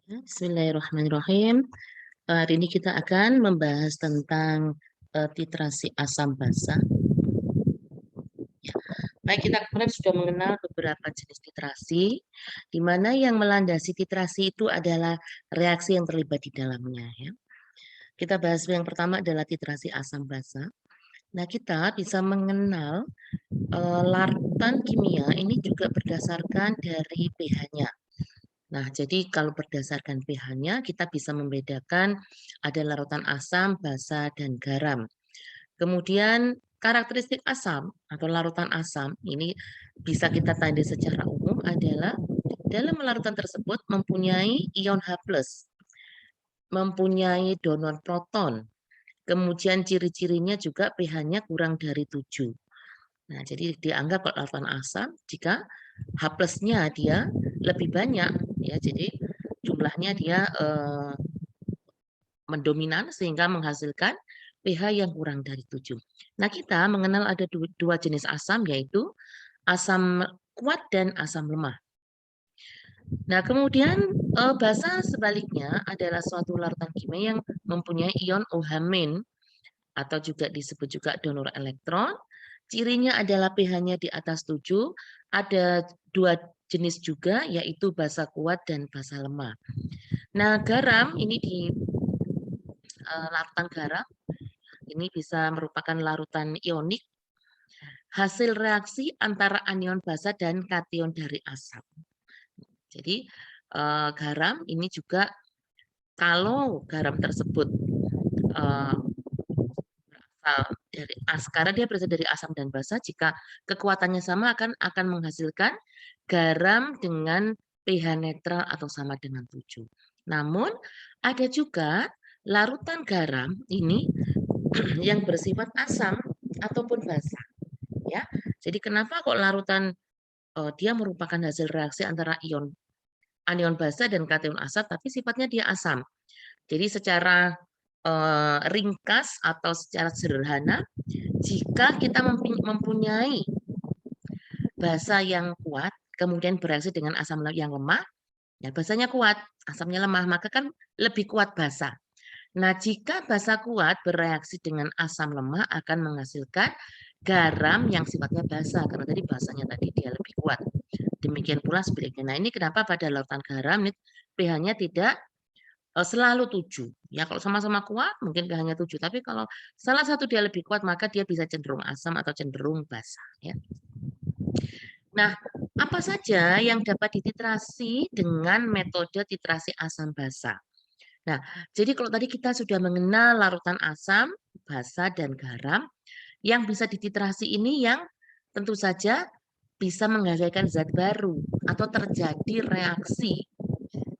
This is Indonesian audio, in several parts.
Bismillahirrahmanirrahim. Hari ini kita akan membahas tentang titrasi asam basa. Baik, kita kemarin sudah mengenal beberapa jenis titrasi, di mana yang melandasi titrasi itu adalah reaksi yang terlibat di dalamnya. Ya. Kita bahas yang pertama adalah titrasi asam basa. Nah, kita bisa mengenal larutan kimia ini juga berdasarkan dari pH-nya. Nah, jadi kalau berdasarkan pH-nya kita bisa membedakan ada larutan asam, basa, dan garam. Kemudian karakteristik asam atau larutan asam ini bisa kita tandai secara umum adalah dalam larutan tersebut mempunyai ion H+, mempunyai donor proton. Kemudian ciri-cirinya juga pH-nya kurang dari 7. Nah, jadi dianggap kalau larutan asam jika H+-nya dia lebih banyak ya. Jadi jumlahnya dia mendominan sehingga menghasilkan pH yang kurang dari 7. Nah, kita mengenal ada dua jenis asam yaitu asam kuat dan asam lemah. Nah, kemudian basa sebaliknya adalah suatu larutan kimia yang mempunyai ion OH- atau juga disebut juga donor elektron. Cirinya adalah pH-nya di atas 7. Ada dua jenis juga yaitu basa kuat dan basa lemah. Nah, garam ini di larutan garam ini bisa merupakan larutan ionik hasil reaksi antara anion basa dan kation dari asam. Jadi garam ini juga kalau garam tersebut berasal dari karena dia berasal dari asam dan basa, jika kekuatannya sama akan menghasilkan garam dengan pH netral atau sama dengan 7. Namun ada juga larutan garam ini yang bersifat asam ataupun basa. Ya, jadi kenapa kok larutan dia merupakan hasil reaksi antara anion basa dan kation asam, tapi sifatnya dia asam. Jadi secara ringkas atau secara sederhana, jika kita mempunyai basa yang kuat, kemudian bereaksi dengan asam yang lemah, ya basanya kuat, asamnya lemah, maka kan lebih kuat basa. Nah, jika basa kuat bereaksi dengan asam lemah akan menghasilkan garam yang sifatnya basa, karena tadi basanya tadi dia lebih kuat. Demikian pula sebaliknya. Nah, ini kenapa pada larutan garam pH-nya tidak selalu 7. Ya, kalau sama-sama kuat mungkin pH-nya 7, tapi kalau salah satu dia lebih kuat maka dia bisa cenderung asam atau cenderung basa. Ya. Nah, apa saja yang dapat dititrasi dengan metode titrasi asam basa? Nah, jadi kalau tadi kita sudah mengenal larutan asam, basa, dan garam, yang bisa dititrasi ini yang tentu saja bisa menghasilkan zat baru atau terjadi reaksi.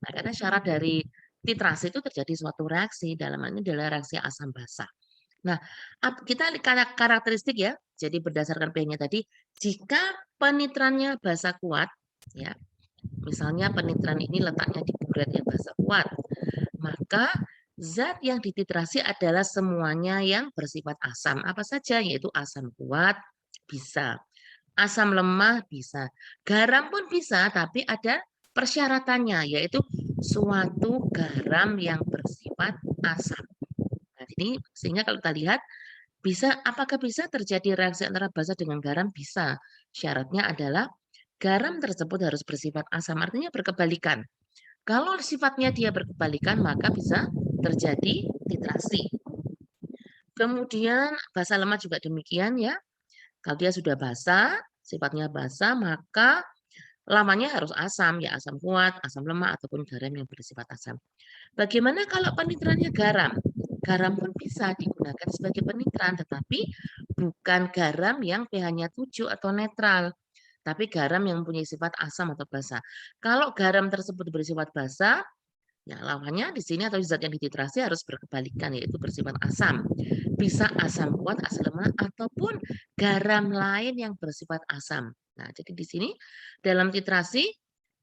Nah, karena syarat dari titrasi itu terjadi suatu reaksi, dalam hal ini adalah reaksi asam basa. Nah, kita lihat karakteristik ya. Jadi berdasarkan pH-nya tadi, jika penitrannya basa kuat, ya, misalnya penitran ini letaknya di buret yang basa kuat, maka zat yang dititrasi adalah semuanya yang bersifat asam. Apa saja? Yaitu asam kuat bisa, asam lemah bisa, garam pun bisa, tapi ada persyaratannya, yaitu suatu garam yang bersifat asam. Nah, ini sehingga kalau kita lihat apakah bisa terjadi reaksi antara basa dengan garam? Bisa. Syaratnya adalah garam tersebut harus bersifat asam, artinya berkebalikan. Kalau sifatnya dia berkebalikan, maka bisa terjadi titrasi. Kemudian basa lemah juga demikian ya. Kalau dia sudah basa, sifatnya basa, maka lamanya harus asam, ya asam kuat, asam lemah, ataupun garam yang bersifat asam. Bagaimana kalau penitrannya garam? Garam pun bisa digunakan sebagai penitran, tetapi bukan garam yang pH-nya 7 atau netral, tapi garam yang mempunyai sifat asam atau basa. Kalau garam tersebut bersifat basa, ya lawannya di sini atau zat yang dititrasi harus berkebalikan, yaitu bersifat asam. Bisa asam kuat, asam lemah, ataupun garam lain yang bersifat asam. Nah, jadi di sini dalam titrasi,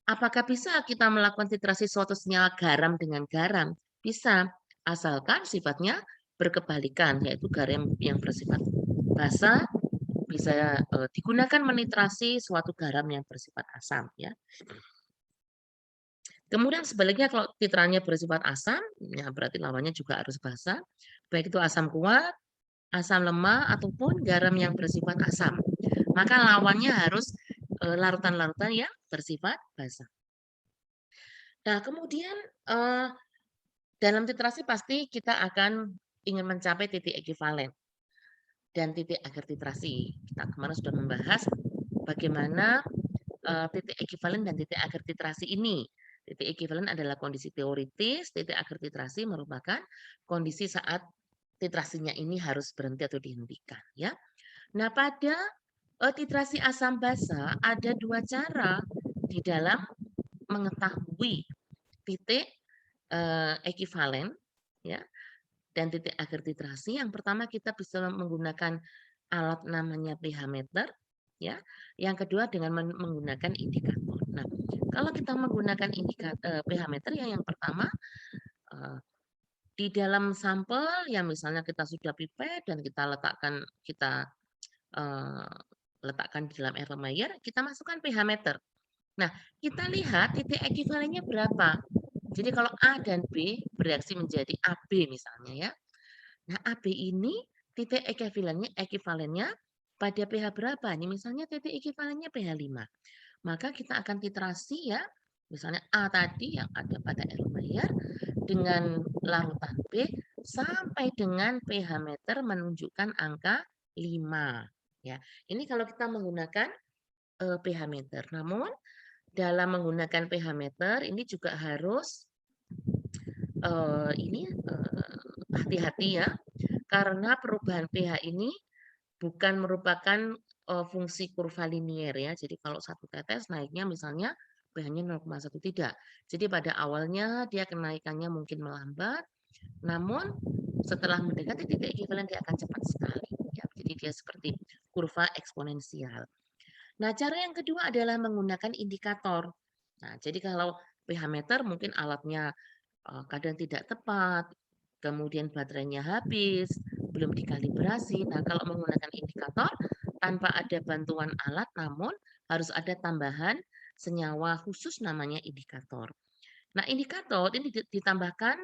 apakah bisa kita melakukan titrasi suatu senyawa garam dengan garam? Bisa, asalkan sifatnya berkebalikan, yaitu garam yang bersifat basa bisa digunakan menitrasi suatu garam yang bersifat asam. Ya. Kemudian sebaliknya kalau titrannya bersifat asam, ya berarti lawannya juga harus basa, baik itu asam kuat, asam lemah, ataupun garam yang bersifat asam. Maka lawannya harus larutan-larutan yang bersifat basa. Nah, kemudian dalam titrasi pasti kita akan ingin mencapai titik ekivalen dan titik akhir titrasi. Kita kemarin sudah membahas bagaimana titik ekivalen dan titik akhir titrasi ini. Titik ekivalen adalah kondisi teoritis, titik akhir titrasi merupakan kondisi saat titrasinya ini harus berhenti atau dihentikan. Ya. Nah, pada titrasi asam basa ada dua cara di dalam mengetahui titik ekivalen, ya, dan titik akhir titrasi. Yang pertama kita bisa menggunakan alat namanya pH meter, ya. Yang kedua dengan menggunakan indikator. Nah, kalau kita menggunakan pH meter yang pertama di dalam sampel yang misalnya kita sudah pipet dan kita letakkan di dalam air Erlenmeyer, kita masukkan pH meter. Nah, kita lihat titik ekivalennya berapa. Jadi kalau A dan B bereaksi menjadi AB misalnya ya. Nah, AB ini titik ekivalennya pada pH berapa? Ini misalnya titik ekivalennya pH 5. Maka kita akan titrasi ya. Misalnya A tadi yang ada pada Erlenmeyer dengan larutan B sampai dengan pH meter menunjukkan angka 5. Ya, ini kalau kita menggunakan pH meter. Namun dalam menggunakan pH meter ini juga harus hati-hati ya, karena perubahan pH ini bukan merupakan fungsi kurva linier ya. Jadi kalau satu tetes naiknya misalnya pH-nya 0,1 tidak. Jadi pada awalnya dia kenaikannya mungkin melambat, namun setelah mendekati titik ekivalen dia akan cepat sekali. Ya. Jadi dia seperti kurva eksponensial. Nah, cara yang kedua adalah menggunakan indikator. Nah, jadi kalau pH meter mungkin alatnya kadang tidak tepat, kemudian baterainya habis, belum dikalibrasi. Nah, kalau menggunakan indikator tanpa ada bantuan alat, namun harus ada tambahan senyawa khusus namanya indikator. Nah, indikator ini ditambahkan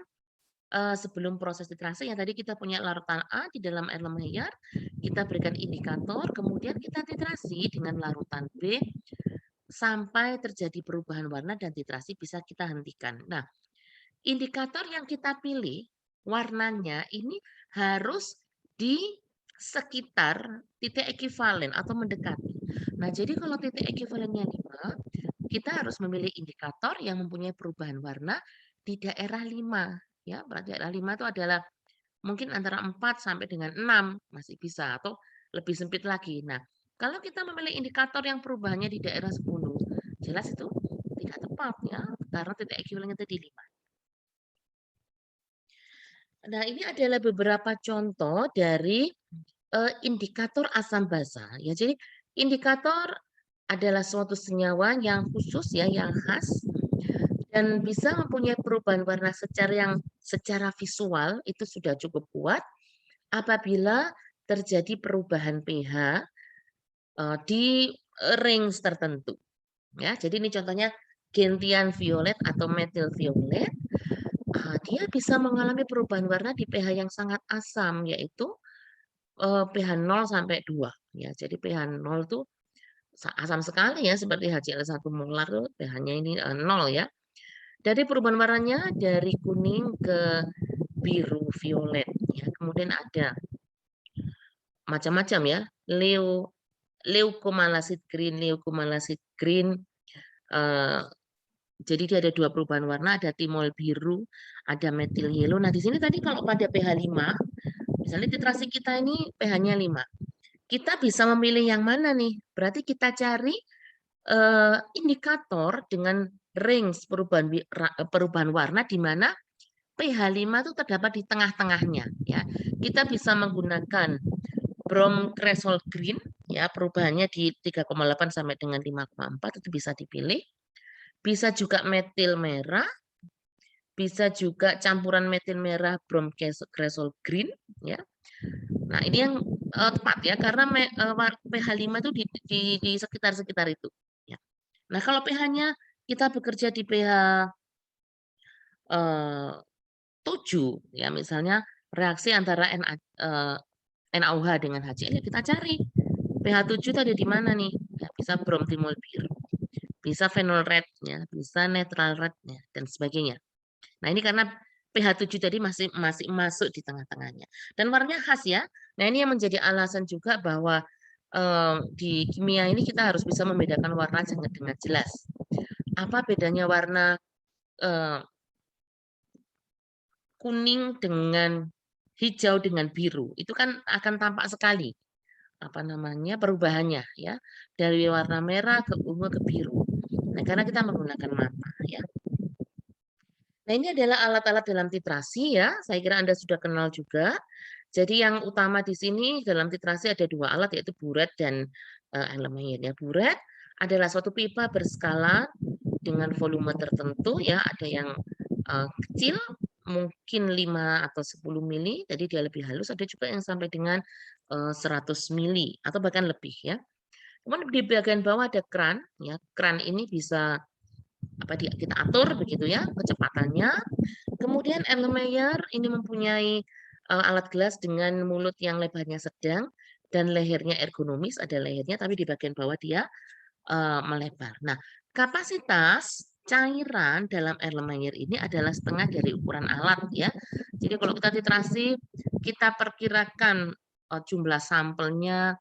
sebelum proses titrasi yang tadi kita punya larutan A di dalam Erlenmeyer, kita berikan indikator, kemudian kita titrasi dengan larutan B sampai terjadi perubahan warna dan titrasi bisa kita hentikan. Nah, indikator yang kita pilih warnanya ini harus di sekitar titik ekivalen atau mendekati. Nah, jadi kalau titik ekivalennya 5, kita harus memilih indikator yang mempunyai perubahan warna di daerah 5. Ya, daerah 5 itu adalah mungkin antara 4 sampai dengan 6 masih bisa atau lebih sempit lagi. Nah, kalau kita memilih indikator yang perubahannya di daerah 10, jelas itu tidak tepat ya, karena titik ekivalennya tadi 5. Nah, ini adalah beberapa contoh dari indikator asam basa. Ya, jadi indikator adalah suatu senyawa yang khusus ya, yang khas dan bisa mempunyai perubahan warna secara visual itu sudah cukup kuat apabila terjadi perubahan pH di range tertentu. Ya, jadi ini contohnya gentian violet atau methyl violet. Dia bisa mengalami perubahan warna di pH yang sangat asam, yaitu pH 0 sampai 2. Ya, jadi pH 0 itu asam sekali ya, seperti HCl1 molar tuh pH-nya ini 0 ya. Dari perubahan warnanya dari kuning ke biru violet ya. Kemudian ada macam-macam ya. Leukomalasid green. Jadi dia ada 2 perubahan warna, ada timol biru, ada methyl yellow. Nah, di sini tadi kalau pada pH 5, misalnya titrasi kita ini pH-nya 5. Kita bisa memilih yang mana nih? Berarti kita cari indikator dengan range perubahan warna di mana pH 5 itu terdapat di tengah-tengahnya ya. Kita bisa menggunakan brom cresol green ya, perubahannya di 3,8 sampai dengan 5,4 itu bisa dipilih. Bisa juga metil merah, bisa juga campuran metil merah brom cresol green ya. Nah, ini yang tepat ya karena pH 5 itu di sekitar-sekitar itu ya. Nah, kalau pH-nya kita bekerja di pH eee, 7 ya misalnya reaksi antara NaOH dengan HCl ya kita cari pH 7 itu ada di mana nih? Ya bisa bromtimol biru, bisa phenol red-nya, bisa netral red-nya dan sebagainya. Nah, ini karena pH 7 tadi masih masih masuk di tengah-tengahnya dan warnanya khas ya. Nah, ini yang menjadi alasan juga bahwa, di kimia ini kita harus bisa membedakan warna dengan jelas. Apa bedanya warna, eee, kuning dengan hijau dengan biru, itu kan akan tampak sekali, apa namanya, perubahannya ya, dari warna merah ke ungu ke biru. Nah, karena kita menggunakan mata ya. Nah, ini adalah alat-alat dalam titrasi ya, saya kira Anda sudah kenal juga. Jadi yang utama di sini dalam titrasi ada 2 alat yaitu buret dan, elemen ya. Buret adalah suatu pipa berskala dengan volume tertentu ya, ada yang, kecil mungkin 5 atau 10 mili, jadi dia lebih halus, ada juga yang sampai dengan, 100 mili atau bahkan lebih ya. Kemudian di bagian bawah ada kran ya, kran ini bisa kita atur begitu ya kecepatannya. Kemudian Erlenmeyer ini mempunyai, alat gelas dengan mulut yang lebarnya sedang dan lehernya ergonomis, ada lehernya tapi di bagian bawah dia, melebar. Nah, kapasitas cairan dalam Erlenmeyer ini adalah setengah dari ukuran alat ya. Jadi kalau kita titrasi, kita perkirakan, jumlah sampelnya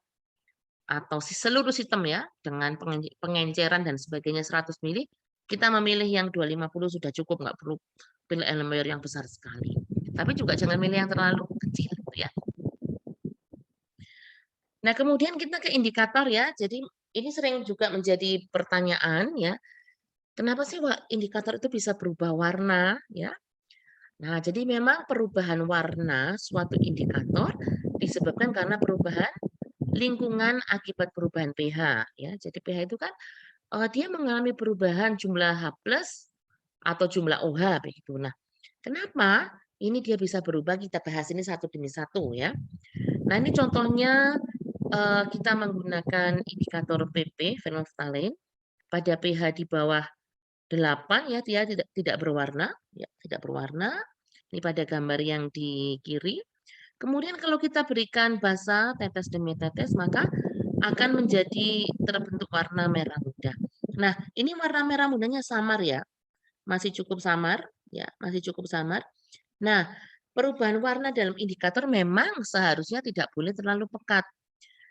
atau seluruh sistem ya, dengan pengenceran dan sebagainya 100 mili, kita memilih yang 250 sudah cukup, nggak perlu pilih Erlenmeyer yang besar sekali. Tapi juga jangan milih yang terlalu kecil gitu ya. Nah, kemudian kita ke indikator ya. Jadi ini sering juga menjadi pertanyaan ya, kenapa sih indikator itu bisa berubah warna ya? Nah, jadi memang perubahan warna suatu indikator disebabkan karena perubahan lingkungan akibat perubahan pH ya. Jadi pH itu kan, dia mengalami perubahan jumlah H+ atau jumlah OH begitu. Nah, kenapa ini dia bisa berubah? Kita bahas ini satu demi satu ya. Nah, ini contohnya, kita menggunakan indikator PP, phenolphthalein, pada pH di bawah 8 ya, dia tidak berwarna ya, tidak berwarna. Ini pada gambar yang di kiri. Kemudian kalau kita berikan basa tetes demi tetes, maka akan menjadi terbentuk warna merah muda. Nah, ini warna merah mudanya samar ya, masih cukup samar ya, masih cukup samar. Nah, perubahan warna dalam indikator memang seharusnya tidak boleh terlalu pekat.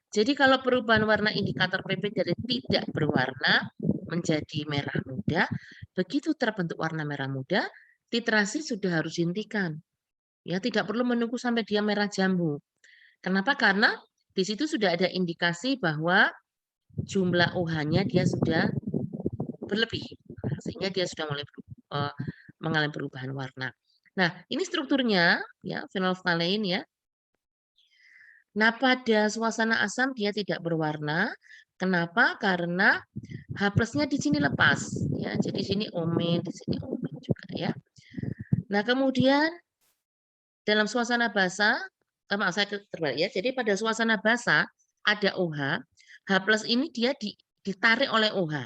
Jadi kalau perubahan warna indikator PP dari tidak berwarna menjadi merah muda, begitu terbentuk warna merah muda, titrasi sudah harus dihentikan. Ya, tidak perlu menunggu sampai dia merah jambu. Kenapa? Karena di situ sudah ada indikasi bahwa jumlah OH-nya dia sudah berlebih, sehingga dia sudah mulai mengalami perubahan warna. Nah, ini strukturnya ya, phenolphthalein ya. Nah, pada suasana asam dia tidak berwarna. Kenapa? Karena H+-nya di sini lepas ya. Jadi sini omin, di sini omin juga ya. Nah, kemudian dalam suasana basah, maaf saya terbalik ya. Jadi pada suasana basah ada OH, H+ ini dia ditarik oleh OH.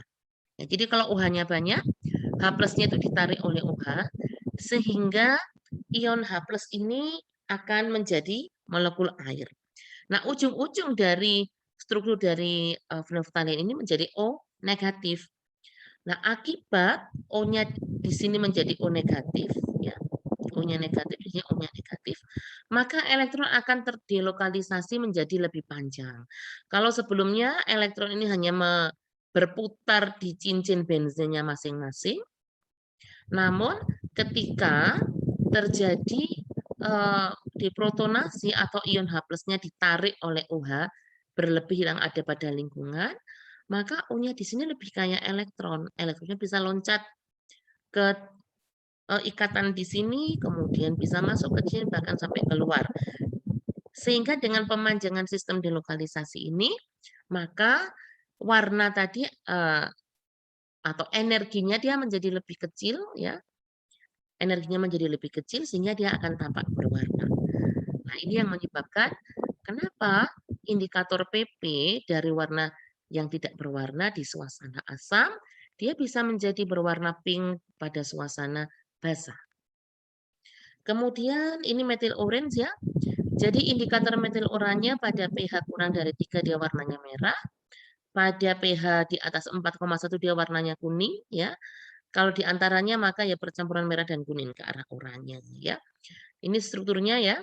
Ya, jadi kalau OH-nya banyak, H+-nya itu ditarik oleh OH, sehingga ion H+ ini akan menjadi molekul air. Nah, ujung-ujung dari struktur dari phenolphthalein ini menjadi O negatif. Nah, akibat O-nya di sini menjadi O negatif, ya, O-nya negatif, di sini O-nya negatif, maka elektron akan terdelokalisasi menjadi lebih panjang. Kalau sebelumnya elektron ini hanya berputar di cincin benzennya masing-masing, namun ketika terjadi deprotonasi atau ion H+-nya ditarik oleh OH berlebih yang ada pada lingkungan, maka O-nya di sini lebih kaya elektron. Elektronnya bisa loncat ke ikatan di sini, kemudian bisa masuk ke sini bahkan sampai keluar. Sehingga dengan pemanjangan sistem delokalisasi ini, maka warna tadi atau energinya dia menjadi lebih kecil ya, energinya menjadi lebih kecil sehingga dia akan tampak berwarna. Nah, ini yang menyebabkan kenapa indikator PP dari warna yang tidak berwarna di suasana asam, dia bisa menjadi berwarna pink pada suasana basah. Kemudian ini metil orange ya. Jadi indikator metil orange pada pH kurang dari 3 dia warnanya merah. Pada pH di atas 4,1 dia warnanya kuning ya. Kalau di antaranya maka ya percampuran merah dan kuning ke arah oranye ya. Ini strukturnya ya.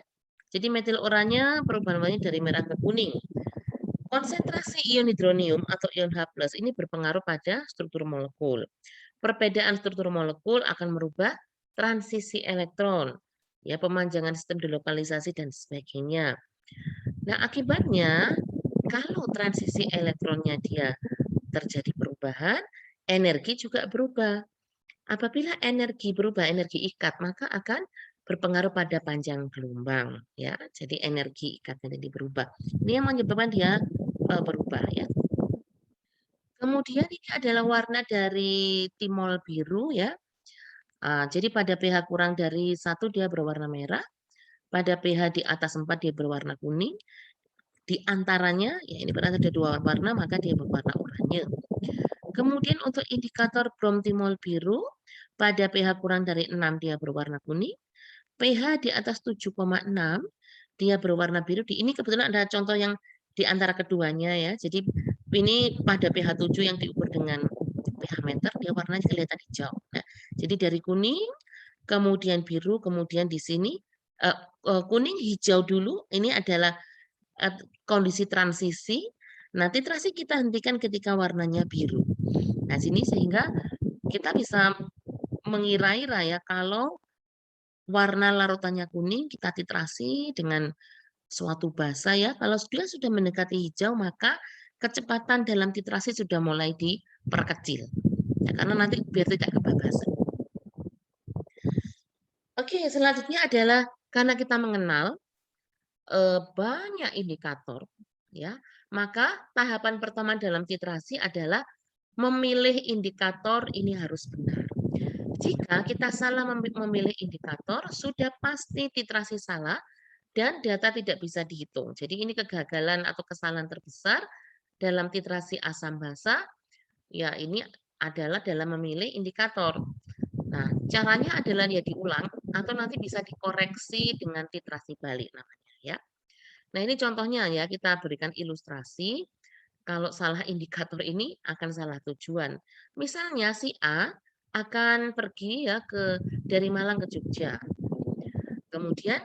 Jadi metil oranye perubahan warnanya dari merah ke kuning. Konsentrasi ion hidronium atau ion H+ ini berpengaruh pada struktur molekul. Perbedaan struktur molekul akan merubah transisi elektron, ya pemanjangan sistem delokalisasi dan sebagainya. Nah, akibatnya kalau transisi elektronnya dia terjadi perubahan, energi juga berubah. Apabila energi berubah, energi ikat, maka akan berpengaruh pada panjang gelombang, ya. Jadi energi ikatnya jadi berubah. Ini yang menyebabkan dia berubah, ya. Kemudian ini adalah warna dari timol biru, ya. Jadi pada pH kurang dari 1 dia berwarna merah, pada pH di atas 4 dia berwarna kuning, di antaranya, ya ini berarti ada 2 warna, maka dia berwarna oranye. Kemudian untuk indikator bromtimol biru, pada pH kurang dari 6 dia berwarna kuning, pH di atas 7,6 dia berwarna biru. Ini kebetulan ada contoh yang di antara keduanya ya. Jadi ini pada pH 7 yang diukur dengan pH meter, dia warnanya kelihatan hijau. Nah, jadi dari kuning, kemudian biru, kemudian di sini kuning, hijau dulu. Ini adalah kondisi transisi. Nah, titrasi kita hentikan ketika warnanya biru. Nah, sini sehingga kita bisa mengira-ira ya kalau warna larutannya kuning kita titrasi dengan suatu basa ya. Kalau dia sudah mendekati hijau maka kecepatan dalam titrasi sudah mulai diperkecil. Ya, karena nanti biar tidak kebablasan. Oke, selanjutnya adalah karena kita mengenal banyak indikator ya, maka tahapan pertama dalam titrasi adalah memilih indikator ini harus benar. Jika kita salah memilih indikator, sudah pasti titrasi salah dan data tidak bisa dihitung. Jadi ini kegagalan atau kesalahan terbesar dalam titrasi asam basa, ya ini adalah dalam memilih indikator. Nah, caranya adalah ya diulang atau nanti bisa dikoreksi dengan titrasi balik namanya ya. Nah, ini contohnya ya, kita berikan ilustrasi. Kalau salah indikator ini akan salah tujuan. Misalnya si A akan pergi ya dari Malang ke Jogja. Kemudian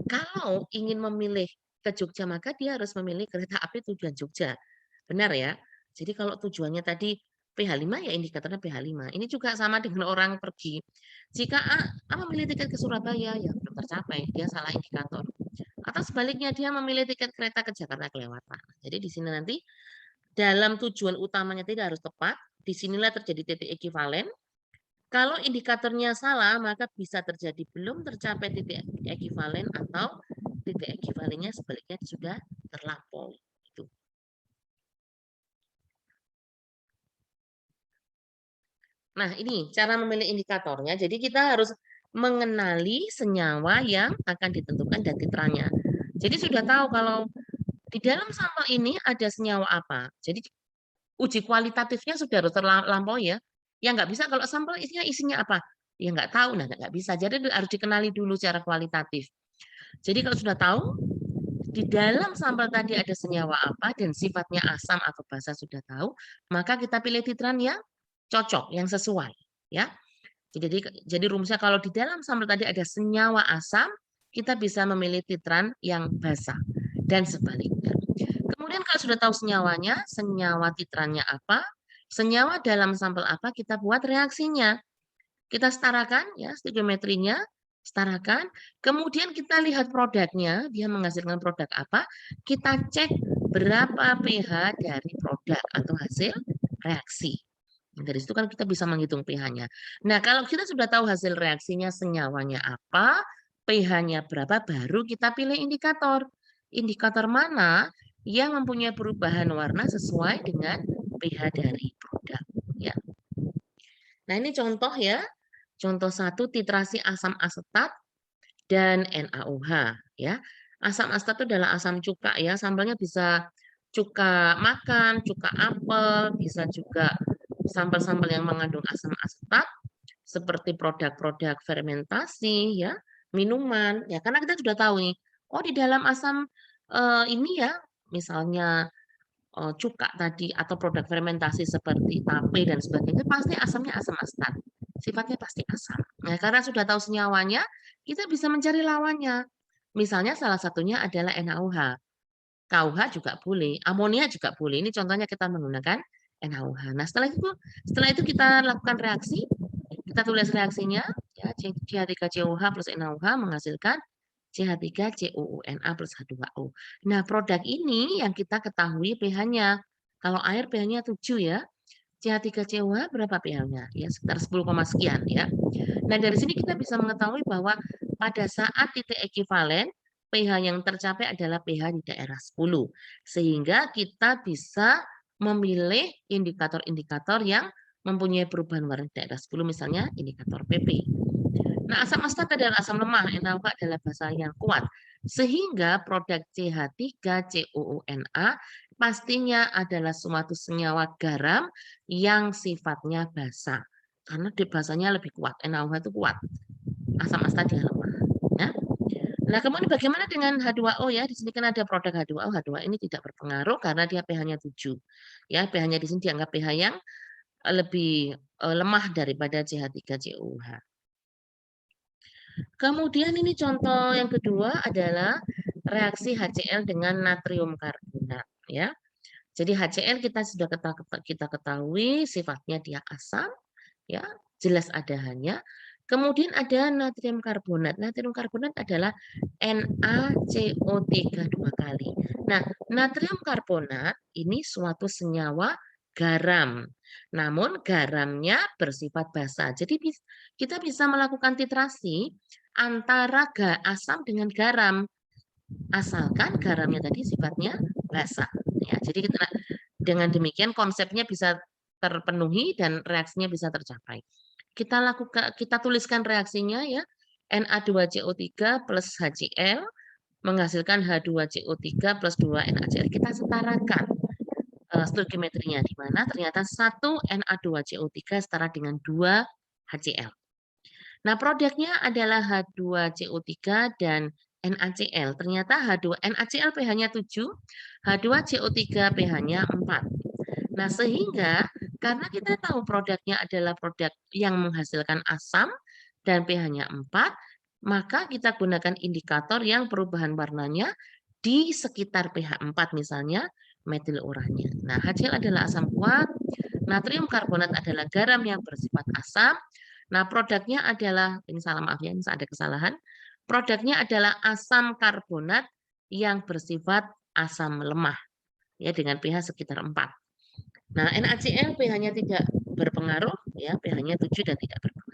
kalau ingin memilih ke Jogja maka dia harus memilih kereta api tujuan Jogja. Benar ya? Jadi kalau tujuannya tadi PH5 ya indikatornya PH5. Ini juga sama dengan orang pergi. Jika A memilih tiket ke Surabaya ya belum tercapai, dia salah indikator. Atau sebaliknya dia memilih tiket kereta ke Jakarta kelewatan. Jadi di sini nanti dalam tujuan utamanya tidak harus tepat, disinilah terjadi titik ekivalen. Kalau indikatornya salah, maka bisa terjadi belum tercapai titik ekivalen atau titik ekivalennya sebaliknya sudah terlampaui. Nah, ini cara memilih indikatornya. Jadi kita harus mengenali senyawa yang akan ditentukan dan titranya. Jadi sudah tahu kalau di dalam sampel ini ada senyawa apa. Jadi uji kualitatifnya sudah harus terlampaui ya. Ya nggak bisa kalau sampel isinya apa. Ya nggak tahu, nah nggak bisa. Jadi harus dikenali dulu secara kualitatif. Jadi kalau sudah tahu, di dalam sampel tadi ada senyawa apa dan sifatnya asam atau basa sudah tahu, maka kita pilih titran yang cocok, yang sesuai. Ya. Jadi rumusnya kalau di dalam sampel tadi ada senyawa asam, kita bisa memilih titran yang basa dan sebaliknya. Kemudian kalau sudah tahu senyawanya, senyawa titrannya apa, senyawa dalam sampel apa, kita buat reaksinya. Kita setarakan ya stoikiometrinya, setarakan, kemudian kita lihat produknya, dia menghasilkan produk apa, kita cek berapa pH dari produk atau hasil reaksi. Dari situ kan kita bisa menghitung pH-nya. Nah, kalau kita sudah tahu hasil reaksinya, senyawanya apa, pH-nya berapa, baru kita pilih indikator. Indikator mana yang mempunyai perubahan warna sesuai dengan pH dari produk. Ya. Nah, ini contoh ya. Contoh 1 titrasi asam asetat dan NaOH ya. Asam asetat itu adalah asam cuka ya. Sambalnya bisa cuka makan, cuka apel, bisa juga sampel-sampel yang mengandung asam asetat seperti produk-produk fermentasi ya, minuman, ya karena kita sudah tahu nih, oh di dalam asam, ini ya, misalnya, cuka tadi atau produk fermentasi seperti tape dan sebagainya, pasti asamnya asam astat, sifatnya pasti asam. Nah, karena sudah tahu senyawanya, kita bisa mencari lawannya. Misalnya salah satunya adalah NaOH. KUH juga boleh, amonia juga boleh. Ini contohnya kita menggunakan NaOH. Nah, setelah itu kita lakukan reaksi, kita tulis reaksinya, ya, CH3COH plus NaOH menghasilkan CH3COONA plus H2O. Nah, produk ini yang kita ketahui pH-nya. Kalau air pH-nya 7 ya, CH3COH berapa pH-nya? Ya, sekitar 10, sekian ya. Nah, dari sini kita bisa mengetahui bahwa pada saat titik ekivalen, pH yang tercapai adalah pH di daerah 10. Sehingga kita bisa memilih indikator-indikator yang mempunyai perubahan warna di daerah 10, misalnya indikator PP. Nah, asam astat adalah asam lemah, NaOH adalah basa yang kuat. Sehingga produk CH3COONA pastinya adalah suatu senyawa garam yang sifatnya basa. Karena basanya lebih kuat, NaOH itu kuat, asam astat dia lemah. Ya. Nah, kemudian bagaimana dengan H2O ya? Di sini kan ada produk H2O. H2O ini tidak berpengaruh karena dia pH-nya 7. Ya, pH-nya di sini dianggap pH yang lebih lemah daripada CH3COOH. Kemudian ini contoh yang kedua adalah reaksi HCl dengan natrium karbonat ya. Jadi HCl kita ketahui sifatnya dia asam ya, jelas ada hanya. Kemudian ada natrium karbonat. Natrium karbonat adalah NaCO3 dua kali. Nah, natrium karbonat ini suatu senyawa garam. Namun garamnya bersifat basa. Jadi kita bisa melakukan titrasi antara asam dengan garam. Asalkan garamnya tadi sifatnya basa. Ya, jadi dengan demikian konsepnya bisa terpenuhi dan reaksinya bisa tercapai. Kita tuliskan reaksinya ya. Na2CO3 plus HCl menghasilkan H2CO3 plus 2 NaCl. Kita setarakan stoichiometrinya di mana ternyata 1 Na2CO3 setara dengan 2 HCl. Nah, produknya adalah H2CO3 dan NaCl. Ternyata NaCl pH-nya 7, H2CO3 pH-nya 4. Nah, sehingga karena kita tahu produknya adalah produk yang menghasilkan asam dan pH-nya 4, maka kita gunakan indikator yang perubahan warnanya di sekitar pH 4, misalnya metil uranya. Nah, HCl adalah asam kuat, natrium karbonat adalah garam yang bersifat asam. Nah, produknya adalah, ini salah maaf ya, ini ada kesalahan. Produknya adalah asam karbonat yang bersifat asam lemah ya dengan pH sekitar 4. Nah, NaCl pH-nya tidak berpengaruh, ya pH-nya 7 dan tidak berpengaruh.